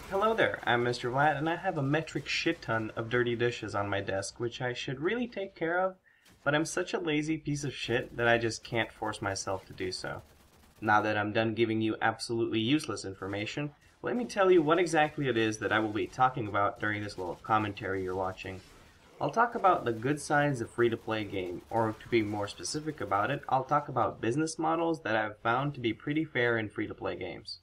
Hello there, I'm Mr. Vlad, and I have a metric shit ton of dirty dishes on my desk, which I should really take care of, but I'm such a lazy piece of shit that I just can't force myself to do so. Now that I'm done giving you absolutely useless information, let me tell you what exactly it is that I will be talking about during this little commentary you're watching. I'll talk about the good sides of free-to-play game, or to be more specific about it, I'll talk about business models that I've found to be pretty fair in free-to-play games.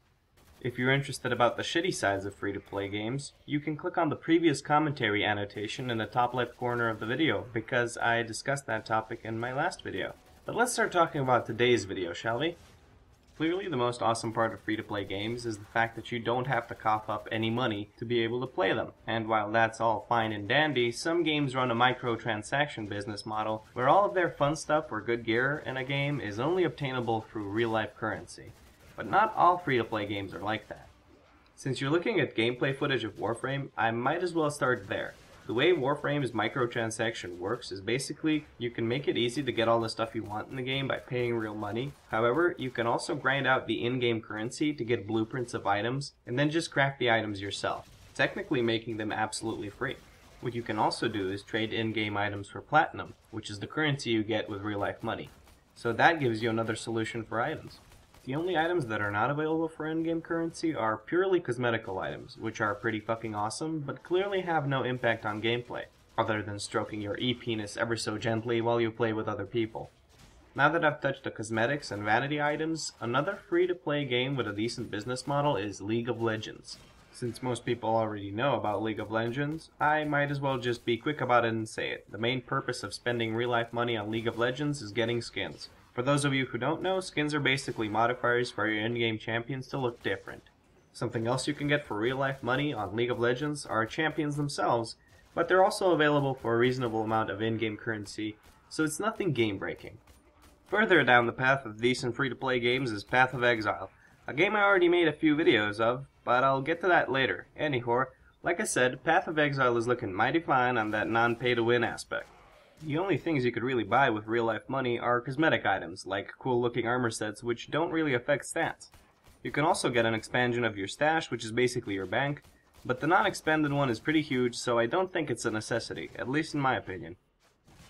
If you're interested about the shitty sides of free-to-play games, you can click on the previous commentary annotation in the top left corner of the video, because I discussed that topic in my last video. But let's start talking about today's video, shall we? Clearly the most awesome part of free-to-play games is the fact that you don't have to cough up any money to be able to play them. And while that's all fine and dandy, some games run a microtransaction business model where all of their fun stuff or good gear in a game is only obtainable through real-life currency. But not all free-to-play games are like that. Since you're looking at gameplay footage of Warframe, I might as well start there. The way Warframe's microtransaction works is basically you can make it easy to get all the stuff you want in the game by paying real money. However, you can also grind out the in-game currency to get blueprints of items and then just craft the items yourself, technically making them absolutely free. What you can also do is trade in-game items for platinum, which is the currency you get with real-life money. So that gives you another solution for items. The only items that are not available for in-game currency are purely cosmetical items, which are pretty fucking awesome, but clearly have no impact on gameplay, other than stroking your e-penis ever so gently while you play with other people. Now that I've touched the cosmetics and vanity items, another free-to-play game with a decent business model is League of Legends. Since most people already know about League of Legends, I might as well just be quick about it and say it. The main purpose of spending real-life money on League of Legends is getting skins. For those of you who don't know, skins are basically modifiers for your in-game champions to look different. Something else you can get for real-life money on League of Legends are champions themselves, but they're also available for a reasonable amount of in-game currency, so it's nothing game-breaking. Further down the path of decent free-to-play games is Path of Exile, a game I already made a few videos of, but I'll get to that later. Anyhow, like I said, Path of Exile is looking mighty fine on that non-pay-to-win aspect. The only things you could really buy with real-life money are cosmetic items, like cool-looking armor sets which don't really affect stats. You can also get an expansion of your stash, which is basically your bank, but the non-expanded one is pretty huge, so I don't think it's a necessity, at least in my opinion.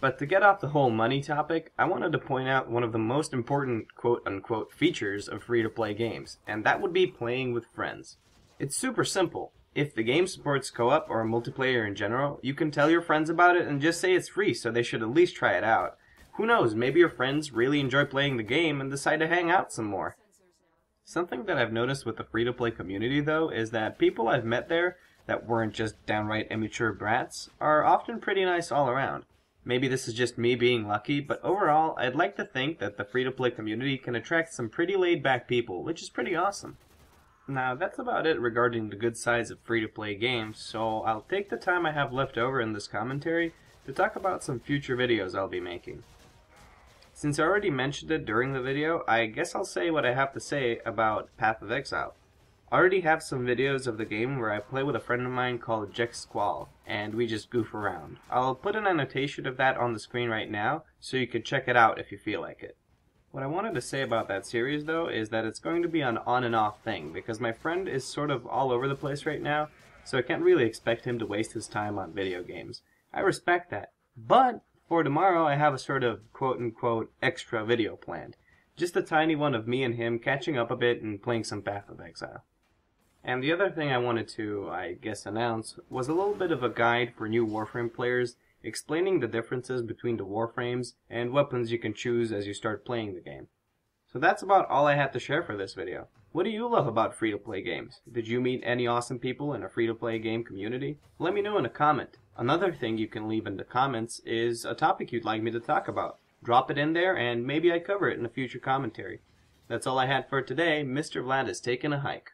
But to get off the whole money topic, I wanted to point out one of the most important quote-unquote features of free-to-play games, and that would be playing with friends. It's super simple. If the game supports co-op or multiplayer in general, you can tell your friends about it and just say it's free, so they should at least try it out. Who knows, maybe your friends really enjoy playing the game and decide to hang out some more. Something that I've noticed with the free-to-play community, though, is that people I've met there that weren't just downright immature brats are often pretty nice all around. Maybe this is just me being lucky, but overall, I'd like to think that the free-to-play community can attract some pretty laid-back people, which is pretty awesome. Now, that's about it regarding the good sides of free-to-play games, so I'll take the time I have left over in this commentary to talk about some future videos I'll be making. Since I already mentioned it during the video, I guess I'll say what I have to say about Path of Exile. I already have some videos of the game where I play with a friend of mine called Jex Squall, and we just goof around. I'll put an annotation of that on the screen right now, so you can check it out if you feel like it. What I wanted to say about that series, though, is that it's going to be an on and off thing, because my friend is sort of all over the place right now, so I can't really expect him to waste his time on video games. I respect that. But for tomorrow, I have a sort of quote-unquote extra video planned. Just a tiny one of me and him catching up a bit and playing some Path of Exile. And the other thing I wanted to, I guess, announce was a little bit of a guide for new Warframe players, explaining the differences between the Warframes and weapons you can choose as you start playing the game. So that's about all I had to share for this video. What do you love about free-to-play games? Did you meet any awesome people in a free-to-play game community? Let me know in a comment. Another thing you can leave in the comments is a topic you'd like me to talk about. Drop it in there and maybe I cover it in a future commentary. That's all I had for today. Mr. Vlad is taking a hike.